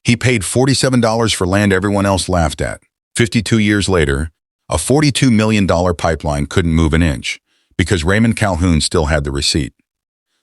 He paid $47 for land everyone else laughed at. 52 years later, a $42 million pipeline couldn't move an inch because Raymond Calhoun still had the receipt.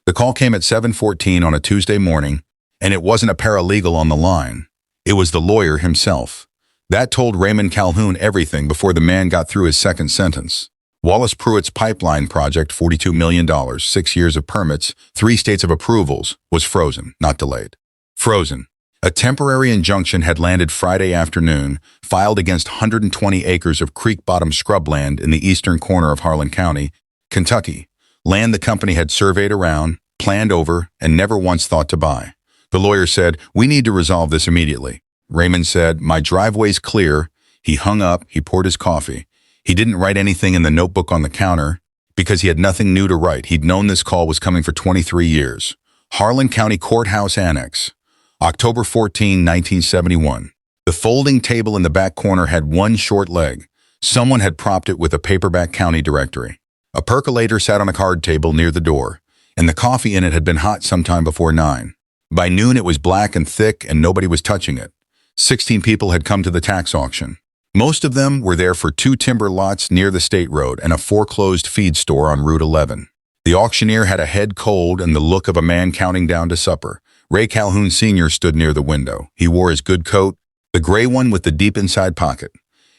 The call came at 7:14 on a Tuesday morning, and it wasn't a paralegal on the line. It was the lawyer himself. That told Raymond Calhoun everything before the man got through his second sentence. Wallace Pruitt's pipeline project, $42 million, 6 years of permits, 3 states of approvals, was frozen, not delayed. Frozen. A temporary injunction had landed Friday afternoon, filed against 120 acres of creek-bottom scrubland in the eastern corner of Harlan County, Kentucky, land the company had surveyed around, planned over, and never once thought to buy. The lawyer said, "We need to resolve this immediately." Raymond said, "My driveway's clear." He hung up, he poured his coffee. He didn't write anything in the notebook on the counter because he had nothing new to write. He'd known this call was coming for 23 years. Harlan County Courthouse Annex, October 14, 1971. The folding table in the back corner had one short leg. Someone had propped it with a paperback county directory. A percolator sat on a card table near the door, and the coffee in it had been hot sometime before 9. By noon it was black and thick and nobody was touching it. 16 people had come to the tax auction. Most of them were there for 2 timber lots near the state road and a foreclosed feed store on Route 11. The auctioneer had a head cold and the look of a man counting down to supper. Ray Calhoun Sr. stood near the window. He wore his good coat, the gray one with the deep inside pocket,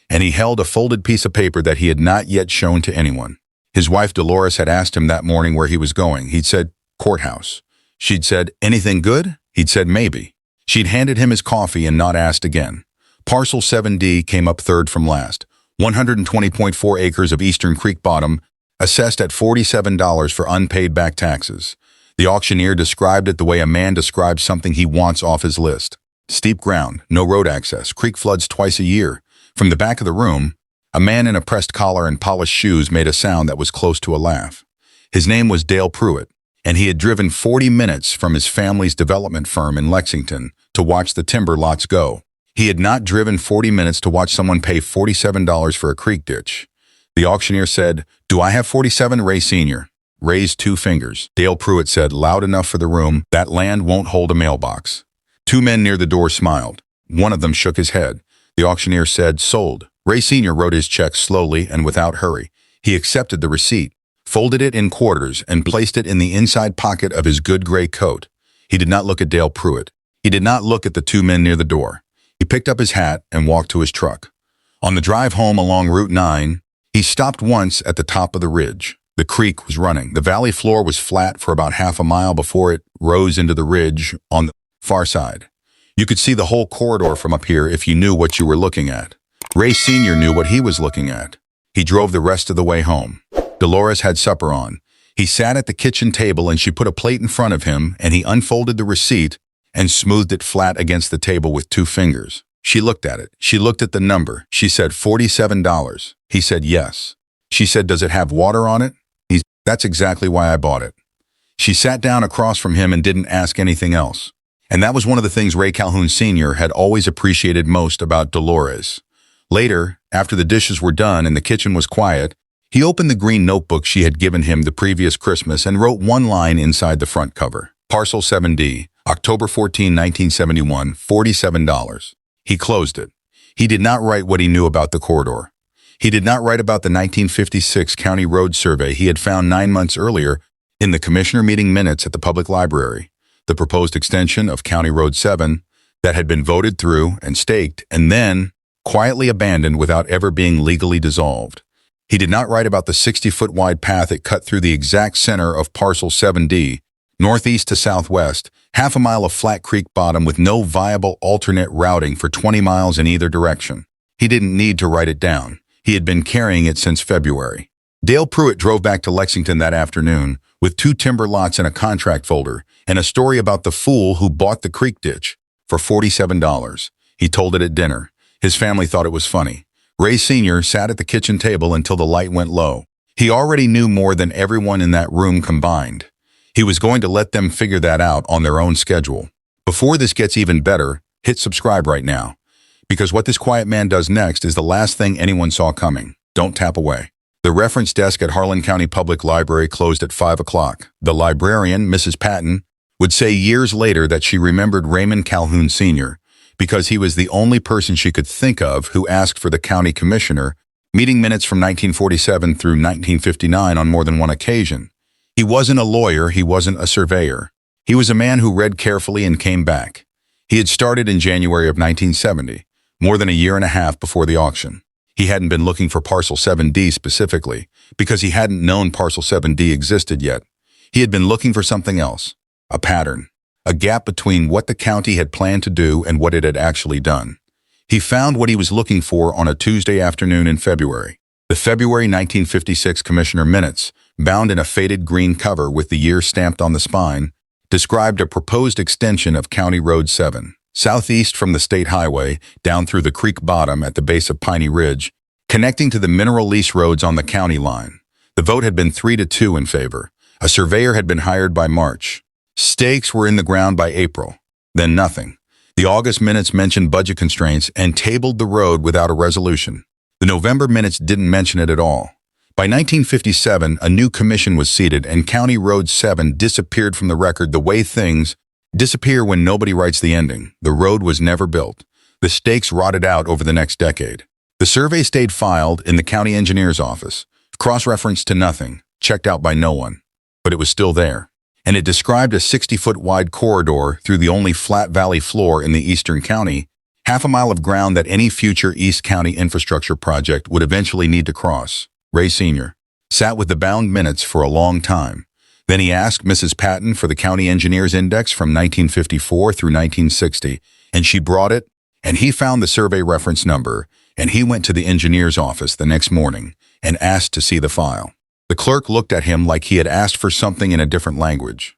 and he held a folded piece of paper that he had not yet shown to anyone. His wife Dolores had asked him that morning where he was going. He'd said, "Courthouse." She'd said, "Anything good?" He'd said, "Maybe." She'd handed him his coffee and not asked again. Parcel 7D came up third from last. 120.4 acres of eastern creek bottom, assessed at $47 for unpaid back taxes. The auctioneer described it the way a man describes something he wants off his list. Steep ground, no road access, creek floods twice a year. From the back of the room, a man in a pressed collar and polished shoes made a sound that was close to a laugh. His name was Dale Pruitt, and he had driven 40 minutes from his family's development firm in Lexington to watch the timber lots go. He had not driven 40 minutes to watch someone pay $47 for a creek ditch. The auctioneer said, "Do I have 47, Ray Sr.?" Raised 2 fingers. Dale Pruitt said, loud enough for the room, "That land won't hold a mailbox." 2 men near the door smiled. One of them shook his head. The auctioneer said, "Sold." Ray Sr. wrote his check slowly and without hurry. He accepted the receipt, folded it in quarters, and placed it in the inside pocket of his good gray coat. He did not look at Dale Pruitt. He did not look at the 2 men near the door. He picked up his hat and walked to his truck. On the drive home along Route 9, he stopped once at the top of the ridge. The creek was running. The valley floor was flat for about half a mile before it rose into the ridge on the far side. You could see the whole corridor from up here if you knew what you were looking at. Ray Sr. knew what he was looking at. He drove the rest of the way home. Dolores had supper on. He sat at the kitchen table and she put a plate in front of him and he unfolded the receipt and smoothed it flat against the table with 2 fingers. She looked at it. She looked at the number. She said, $47. He said, "Yes." She said, "Does it have water on it?" "That's exactly why I bought it." She sat down across from him and didn't ask anything else. And that was one of the things Ray Calhoun Sr. had always appreciated most about Dolores. Later, after the dishes were done and the kitchen was quiet, he opened the green notebook she had given him the previous Christmas and wrote one line inside the front cover. Parcel 7D, October 14, 1971, $47. He closed it. He did not write what he knew about the corridor. He did not write about the 1956 county road survey he had found 9 months earlier in the commissioner meeting minutes at the public library, the proposed extension of County Road 7 that had been voted through and staked and then quietly abandoned without ever being legally dissolved. He did not write about the 60-foot wide path it cut through the exact center of Parcel 7D, northeast to southwest, half a mile of flat creek bottom with no viable alternate routing for 20 miles in either direction. He didn't need to write it down. He had been carrying it since February. Dale Pruitt drove back to Lexington that afternoon with 2 timber lots and a contract folder and a story about the fool who bought the creek ditch for $47. He told it at dinner. His family thought it was funny. Ray Sr. sat at the kitchen table until the light went low. He already knew more than everyone in that room combined. He was going to let them figure that out on their own schedule. Before this gets even better, hit subscribe right now. Because what this quiet man does next is the last thing anyone saw coming. Don't tap away. The reference desk at Harlan County Public Library closed at 5 o'clock. The librarian, Mrs. Patton, would say years later that she remembered Raymond Calhoun Sr. because he was the only person she could think of who asked for the county commissioner, meeting minutes from 1947 through 1959 on more than one occasion. He wasn't a lawyer, he wasn't a surveyor. He was a man who read carefully and came back. He had started in January of 1970, more than a year and a half before the auction. He hadn't been looking for Parcel 7D specifically, because he hadn't known Parcel 7D existed yet. He had been looking for something else, a pattern, a gap between what the county had planned to do and what it had actually done. He found what he was looking for on a Tuesday afternoon in February. The February 1956 Commissioner Minutes, bound in a faded green cover with the year stamped on the spine, described a proposed extension of County Road 7, southeast from the state highway, down through the creek bottom at the base of Piney Ridge, connecting to the mineral lease roads on the county line. The vote had been 3-2 in favor. A surveyor had been hired by March. Stakes were in the ground by April. Then nothing. The August minutes mentioned budget constraints and tabled the road without a resolution. The November minutes didn't mention it at all. By 1957, a new commission was seated and County Road 7 disappeared from the record the way things disappear when nobody writes the ending. The road was never built. The stakes rotted out over the next decade. The survey stayed filed in the county engineer's office, cross-referenced to nothing, checked out by no one. But it was still there. And it described a 60-foot wide corridor through the only flat valley floor in the eastern county, half a mile of ground that any future East County infrastructure project would eventually need to cross. Ray Sr. sat with the bound minutes for a long time. Then he asked Mrs. Patton for the county engineer's index from 1954 through 1960, and she brought it, and he found the survey reference number, and he went to the engineer's office the next morning and asked to see the file. The clerk looked at him like he had asked for something in a different language.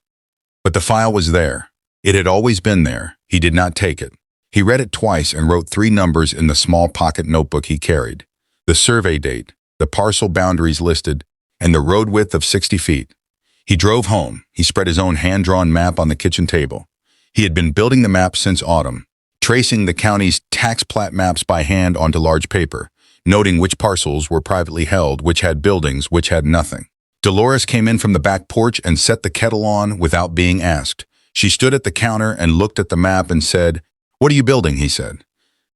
But the file was there. It had always been there. He did not take it. He read it twice and wrote 3 numbers in the small pocket notebook he carried. The survey date, the parcel boundaries listed, and the road width of 60 feet. He drove home. He spread his own hand-drawn map on the kitchen table. He had been building the map since autumn, tracing the county's tax plat maps by hand onto large paper, noting which parcels were privately held, which had buildings, which had nothing. Dolores came in from the back porch and set the kettle on without being asked. She stood at the counter and looked at the map and said, "What are you building?" he said.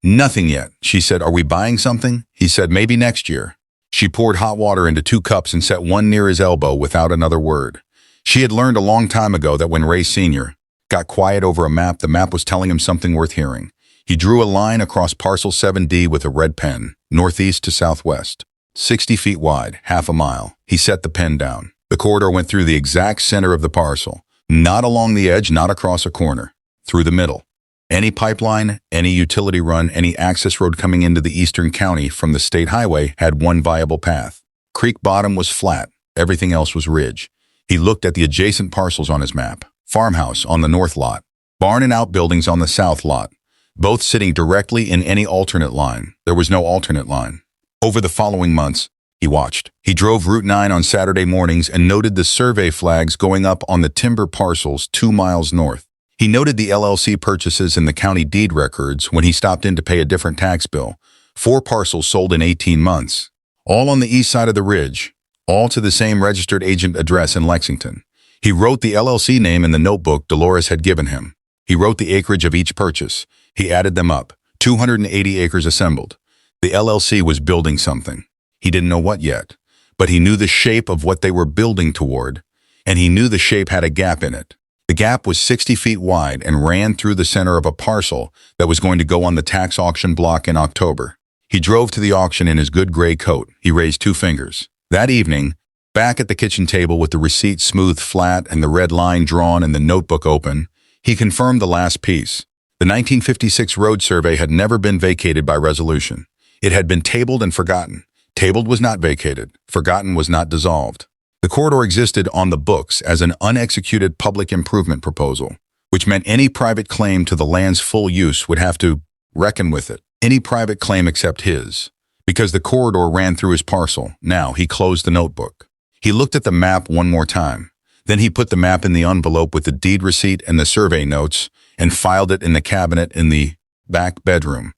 "Nothing yet." She said, "Are we buying something?" He said, "Maybe next year." She poured hot water into 2 cups and set one near his elbow without another word. She had learned a long time ago that when Ray Sr. got quiet over a map, the map was telling him something worth hearing. He drew a line across Parcel 7D with a red pen, northeast to southwest. 60 feet wide, half a mile. He set the pen down. The corridor went through the exact center of the parcel. Not along the edge, not across a corner. Through the middle. Any pipeline, any utility run, any access road coming into the eastern county from the state highway had one viable path. Creek bottom was flat. Everything else was ridge. He looked at the adjacent parcels on his map. Farmhouse on the north lot. Barn and outbuildings on the south lot. Both sitting directly in any alternate line. There was no alternate line. Over the following months, he watched. He drove Route 9 on Saturday mornings and noted the survey flags going up on the timber parcels 2 miles north. He noted the LLC purchases in the county deed records when he stopped in to pay a different tax bill. 4 parcels sold in 18 months. All on the east side of the ridge. All to the same registered agent address in Lexington. He wrote the LLC name in the notebook Dolores had given him. He wrote the acreage of each purchase. He added them up. 280 acres assembled. The LLC was building something. He didn't know what yet, but he knew the shape of what they were building toward, and he knew the shape had a gap in it. The gap was 60 feet wide and ran through the center of a parcel that was going to go on the tax auction block in October. He drove to the auction in his good gray coat. He raised 2 fingers. That evening, back at the kitchen table with the receipt smoothed flat and the red line drawn and the notebook open, he confirmed the last piece. The 1956 road survey had never been vacated by resolution. It had been tabled and forgotten. Tabled was not vacated. Forgotten was not dissolved. The corridor existed on the books as an unexecuted public improvement proposal, which meant any private claim to the land's full use would have to reckon with it. Any private claim except his. Because the corridor ran through his parcel, now he closed the notebook. He looked at the map one more time. Then he put the map in the envelope with the deed receipt and the survey notes and filed it in the cabinet in the back bedroom.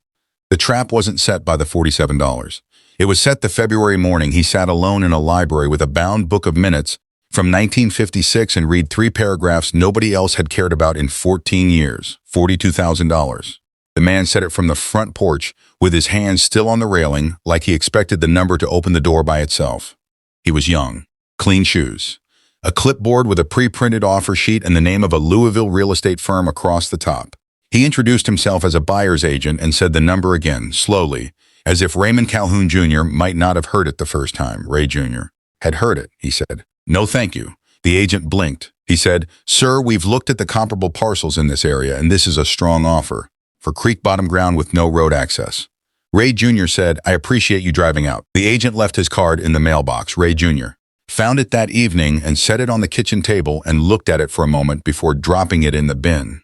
The trap wasn't set by the $47. It was set the February morning he sat alone in a library with a bound book of minutes from 1956 and read 3 paragraphs nobody else had cared about in 14 years, $42,000. The man said it from the front porch, with his hands still on the railing, like he expected the number to open the door by itself. He was young. Clean shoes. A clipboard with a pre-printed offer sheet and the name of a Louisville real estate firm across the top. He introduced himself as a buyer's agent and said the number again, slowly, as if Raymond Calhoun Jr. might not have heard it the first time. Ray Jr. had heard it, he said. No, thank you. The agent blinked. He said, Sir, we've looked at the comparable parcels in this area, and this is a strong offer for creek bottom ground with no road access. Ray Jr. said, I appreciate you driving out. The agent left his card in the mailbox. Ray Jr. found it that evening and set it on the kitchen table and looked at it for a moment before dropping it in the bin.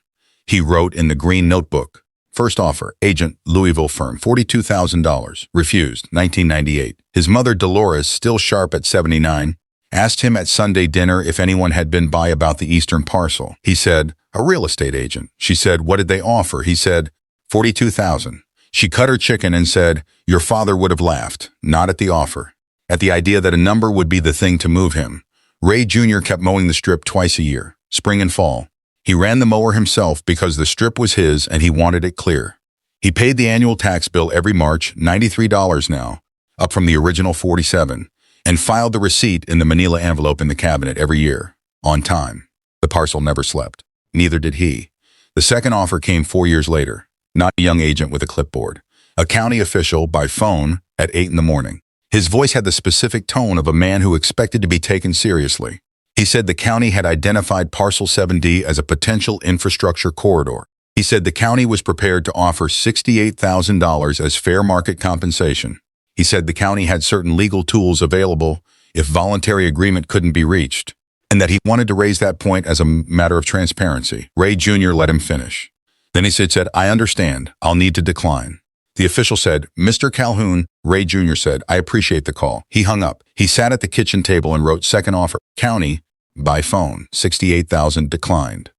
He wrote in the green notebook, first offer, agent, Louisville firm, $42,000. Refused, 1998. His mother, Dolores, still sharp at 79, asked him at Sunday dinner if anyone had been by about the eastern parcel. He said, a real estate agent. She said, what did they offer? He said, $42,000. She cut her chicken and said, your father would have laughed, not at the offer, at the idea that a number would be the thing to move him. Ray Jr. kept mowing the strip twice a year, spring and fall. He ran the mower himself because the strip was his and he wanted it clear. He paid the annual tax bill every March, $93 now, up from the original $47, and filed the receipt in the manila envelope in the cabinet every year, on time. The parcel never slept. Neither did he. The second offer came 4 years later, not a young agent with a clipboard, a county official by phone at 8 in the morning. His voice had the specific tone of a man who expected to be taken seriously. He said the county had identified Parcel 7D as a potential infrastructure corridor. He said the county was prepared to offer $68,000 as fair market compensation. He said the county had certain legal tools available if voluntary agreement couldn't be reached, and that he wanted to raise that point as a matter of transparency. Ray Jr. let him finish. Then he said, I understand. I'll need to decline. The official said, Mr. Calhoun. Ray Jr. said, I appreciate the call. He hung up. He sat at the kitchen table and wrote second offer, county, by phone, $68,000 declined.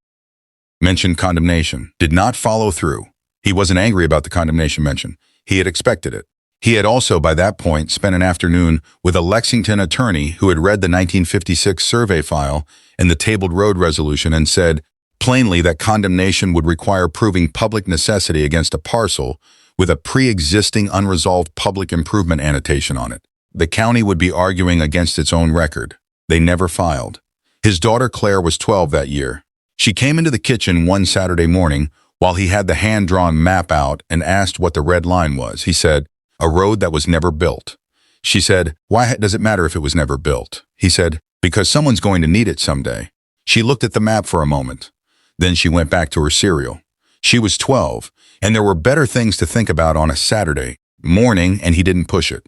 Mentioned condemnation. Did not follow through. He wasn't angry about the condemnation mention. He had expected it. He had also, by that point, spent an afternoon with a Lexington attorney who had read the 1956 survey file and the tabled road resolution and said, plainly, that condemnation would require proving public necessity against a parcel with a pre-existing unresolved public improvement annotation on it. The county would be arguing against its own record. They never filed. His daughter Claire was 12 that year. She came into the kitchen one Saturday morning while he had the hand-drawn map out and asked what the red line was. He said, a road that was never built. She said, why does it matter if it was never built? He said, because someone's going to need it someday. She looked at the map for a moment. Then she went back to her cereal. She was 12, and there were better things to think about on a Saturday morning, and he didn't push it.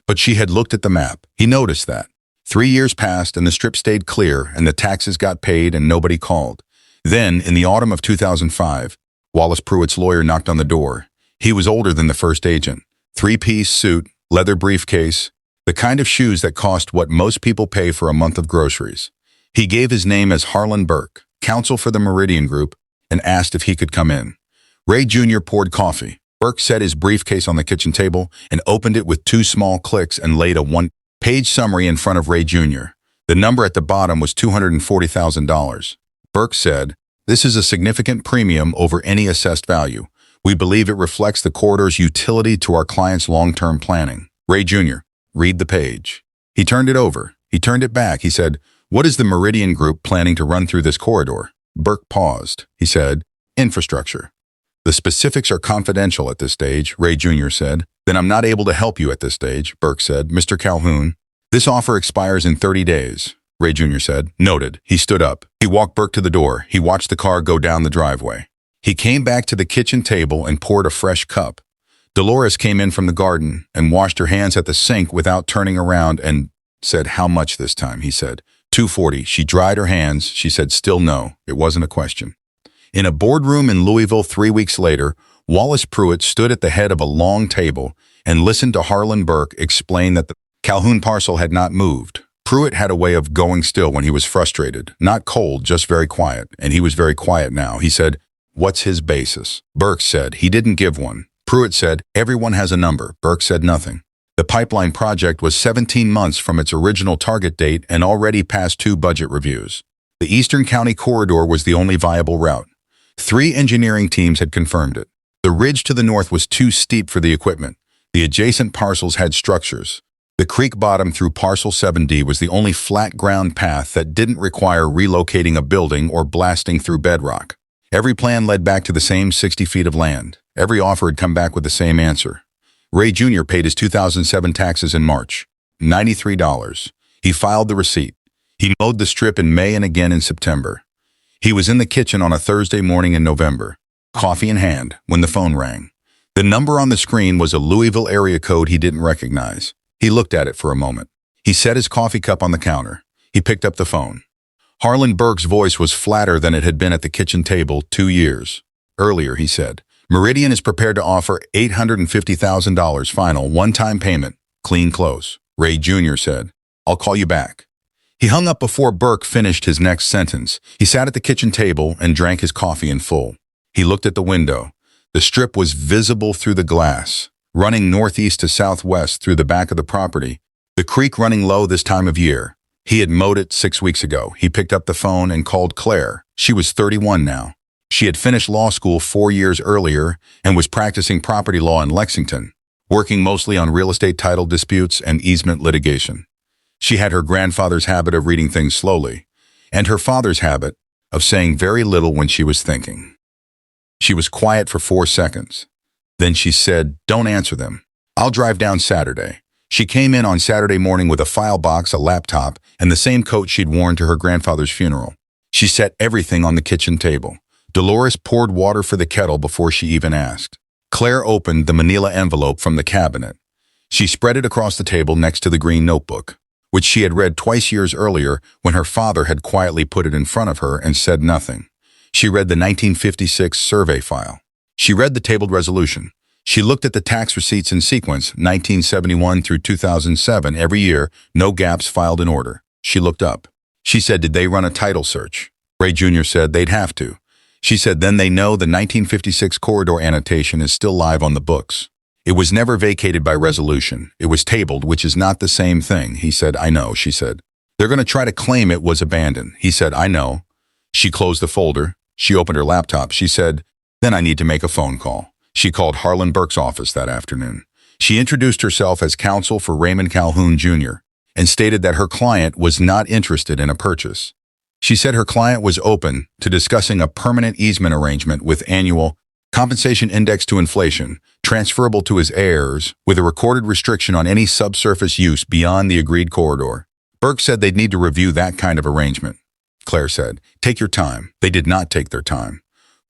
But she had looked at the map. He noticed that. 3 years passed, and the strip stayed clear, and the taxes got paid, and nobody called. Then, in the autumn of 2005, Wallace Pruitt's lawyer knocked on the door. He was older than the first agent. 3-piece suit, leather briefcase, the kind of shoes that cost what most people pay for a month of groceries. He gave his name as Harlan Burke, counsel for the Meridian Group, and asked if he could come in. Ray Jr. poured coffee. Burke set his briefcase on the kitchen table and opened it with 2 small clicks and laid a 1-page summary in front of Ray Jr. The number at the bottom was $240,000. Burke said, this is a significant premium over any assessed value. We believe it reflects the corridor's utility to our client's long-term planning. Ray Jr., read the page. He turned it over. He turned it back. He said, what is the Meridian Group planning to run through this corridor? Burke paused. He said, infrastructure. The specifics are confidential at this stage, Ray Jr. said. Then I'm not able to help you at this stage, Burke said. Mr. Calhoun, this offer expires in 30 days, Ray Jr. said. Noted. He stood up. He walked Burke to the door. He watched the car go down the driveway. He came back to the kitchen table and poured a fresh cup. Dolores came in from the garden and washed her hands at the sink without turning around and said, how much this time? He said, $240. She dried her hands. She said, still no. It wasn't a question. In a boardroom in Louisville 3 weeks later, Wallace Pruitt stood at the head of a long table and listened to Harlan Burke explain that the Calhoun parcel had not moved. Pruitt had a way of going still when he was frustrated, not cold, just very quiet, and he was very quiet now. He said, what's his basis? Burke said, he didn't give one. Pruitt said, everyone has a number. Burke said nothing. The pipeline project was 17 months from its original target date and already passed 2 budget reviews. The Eastern County Corridor was the only viable route. 3 engineering teams had confirmed it. The The ridge to the north was too steep for the equipment. The adjacent parcels had structures. The creek bottom through Parcel 7D was the only flat ground path that didn't require relocating a building or blasting through bedrock. Every plan led back to the same 60 feet of land. Every offer had come back with the same answer. Ray Jr. paid his 2007 taxes in March, $93. He filed the receipt. He mowed the strip in May and again in September. He was in the kitchen on a Thursday morning in November, coffee in hand, when the phone rang. The number on the screen was a Louisville area code he didn't recognize. He looked at it for a moment. He set his coffee cup on the counter. He picked up the phone. Harlan Burke's voice was flatter than it had been at the kitchen table 2 years earlier, he said. Meridian is prepared to offer $850,000 final one-time payment, clean close. Ray Jr. said, I'll call you back. He hung up before Burke finished his next sentence. He sat at the kitchen table and drank his coffee in full. He looked at the window. The strip was visible through the glass, running northeast to southwest through the back of the property, the creek running low this time of year. He had mowed it 6 weeks ago. He picked up the phone and called Claire. She was 31 now. She had finished law school 4 years earlier and was practicing property law in Lexington, working mostly on real estate title disputes and easement litigation. She had her grandfather's habit of reading things slowly, and her father's habit of saying very little when she was thinking. She was quiet for 4 seconds. Then she said, Don't answer them. I'll drive down Saturday. She came in on Saturday morning with a file box, a laptop, and the same coat she'd worn to her grandfather's funeral. She set everything on the kitchen table. Dolores poured water for the kettle before she even asked. Claire opened the manila envelope from the cabinet. She spread it across the table next to the green notebook, which she had read twice years earlier when her father had quietly put it in front of her and said nothing. She read the 1956 survey file. She read the tabled resolution. She looked at the tax receipts in sequence, 1971 through 2007, every year, no gaps, filed in order. She looked up. She said, Did they run a title search? Ray Jr. said they'd have to. She said, Then they know the 1956 corridor annotation is still live on the books. It was never vacated by resolution. It was tabled, which is not the same thing. He said, I know, she said. They're going to try to claim it was abandoned. He said, I know. She closed the folder. She opened her laptop. She said, Then I need to make a phone call. She called Harlan Burke's office that afternoon. She introduced herself as counsel for Raymond Calhoun Jr. and stated that her client was not interested in a purchase. She said her client was open to discussing a permanent easement arrangement with annual compensation indexed to inflation, transferable to his heirs, with a recorded restriction on any subsurface use beyond the agreed corridor. Burke said they'd need to review that kind of arrangement. Claire said, Take your time. They did not take their time.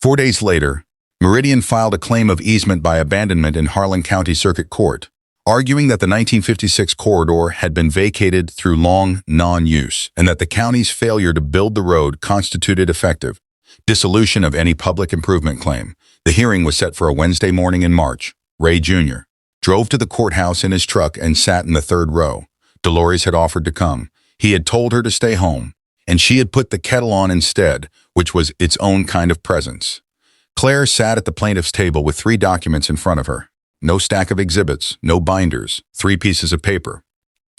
4 days later, Meridian filed a claim of easement by abandonment in Harlan County Circuit Court, arguing that the 1956 corridor had been vacated through long non-use and that the county's failure to build the road constituted effective dissolution of any public improvement claim. The hearing was set for a Wednesday morning in March. Ray Jr. drove to the courthouse in his truck and sat in the third row. Dolores had offered to come. He had told her to stay home, and she had put the kettle on instead, which was its own kind of presence. Claire sat at the plaintiff's table with 3 documents in front of her. No stack of exhibits, no binders, 3 pieces of paper.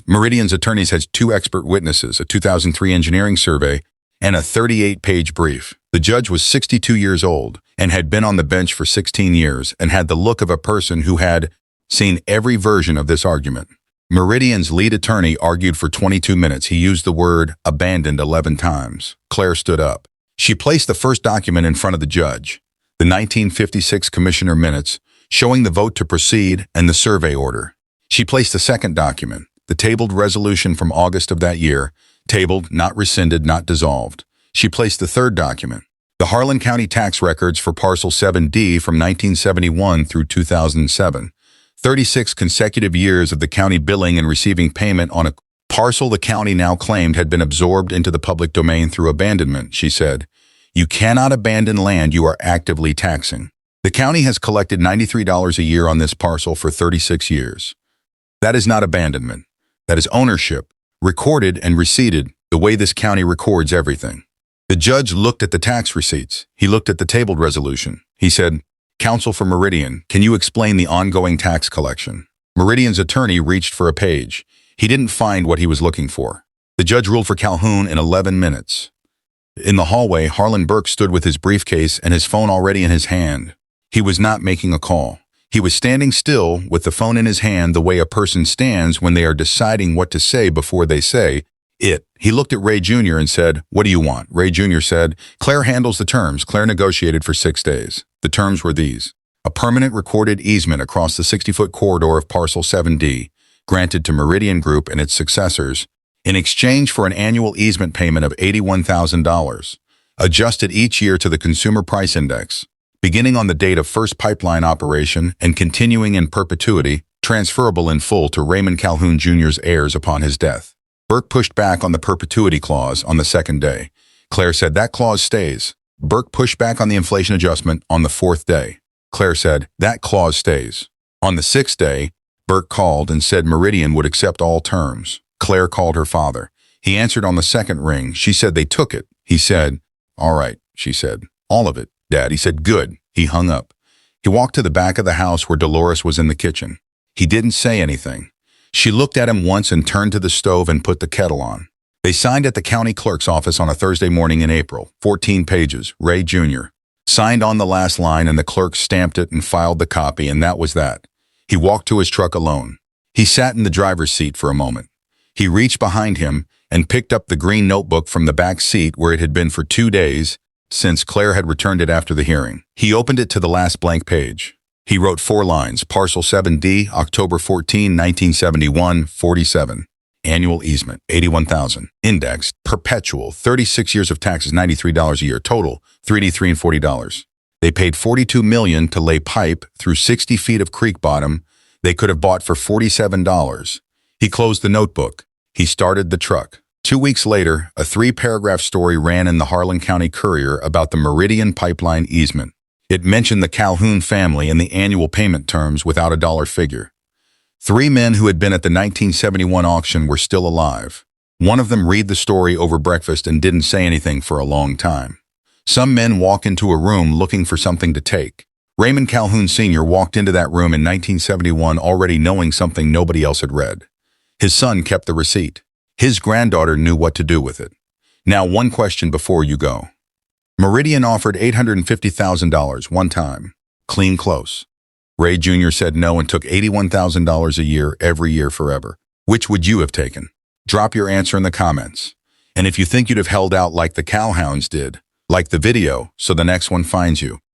Meridian's attorneys had 2 expert witnesses, a 2003 engineering survey, and a 38-page brief. The judge was 62 years old and had been on the bench for 16 years and had the look of a person who had seen every version of this argument. Meridian's lead attorney argued for 22 minutes. He used the word abandoned 11 times. Claire stood up. She placed the first document in front of the judge, the 1956 commissioner minutes, showing the vote to proceed and the survey order. She placed the second document, the tabled resolution from August of that year, tabled, not rescinded, not dissolved. She placed the third document, the Harlan County tax records for Parcel 7D from 1971 through 2007. 36 consecutive years of the county billing and receiving payment on a parcel the county now claimed had been absorbed into the public domain through abandonment, she said. You cannot abandon land you are actively taxing. The county has collected $93 a year on this parcel for 36 years. That is not abandonment. That is ownership, recorded and receipted the way this county records everything. The judge looked at the tax receipts. He looked at the tabled resolution. He said, Counsel for Meridian, can you explain the ongoing tax collection? Meridian's attorney reached for a page. He didn't find what he was looking for. The judge ruled for Calhoun in 11 minutes. In the hallway, Harlan Burke stood with his briefcase and his phone already in his hand. He was not making a call. He was standing still with the phone in his hand the way a person stands when they are deciding what to say before they say it. He looked at Ray Jr. and said, "What do you want?" Ray Jr. said, "Claire handles the terms. Claire negotiated for 6 days. The terms were these: a permanent recorded easement across the 60-foot corridor of Parcel 7D, granted to Meridian Group and its successors, in exchange for an annual easement payment of $81,000, adjusted each year to the Consumer Price Index, beginning on the date of first pipeline operation and continuing in perpetuity, transferable in full to Raymond Calhoun Jr.'s heirs upon his death." Burke pushed back on the perpetuity clause on the second day. Claire said, "That clause stays." Burke pushed back on the inflation adjustment on the fourth day. Claire said, "That clause stays." On the sixth day, Burke called and said Meridian would accept all terms. Claire called her father. He answered on the second ring. She said they took it. He said, "All right," she said. "All of it, Dad." He said, "Good." He hung up. He walked to the back of the house where Dolores was in the kitchen. He didn't say anything. She looked at him once and turned to the stove and put the kettle on. They signed at the county clerk's office on a Thursday morning in April. 14 pages. Ray Jr. signed on the last line, and the clerk stamped it and filed the copy, and that was that. He walked to his truck alone. He sat in the driver's seat for a moment. He reached behind him and picked up the green notebook from the back seat where it had been for 2 days since Claire had returned it after the hearing. He opened it to the last blank page. He wrote 4 lines. Parcel 7D, October 14, 1971, 47. Annual easement, $81,000. Indexed, perpetual, 36 years of taxes, $93 a year. Total, $383 and $40. They paid $42 million to lay pipe through 60 feet of creek bottom they could have bought for $47. He closed the notebook. He started the truck. 2 weeks later, a 3-paragraph story ran in the Harlan County Courier about the Meridian pipeline easement. It mentioned the Calhoun family and the annual payment terms without a dollar figure. 3 men who had been at the 1971 auction were still alive. One of them read the story over breakfast and didn't say anything for a long time. Some men walk into a room looking for something to take. Raymond Calhoun Sr. walked into that room in 1971 already knowing something nobody else had read. His son kept the receipt. His granddaughter knew what to do with it. Now, one question before you go. Meridian offered $850,000 one time. Clean close. Ray Jr. said no and took $81,000 a year every year forever. Which would you have taken? Drop your answer in the comments. And if you think you'd have held out like the Calhouns did, like the video so the next one finds you.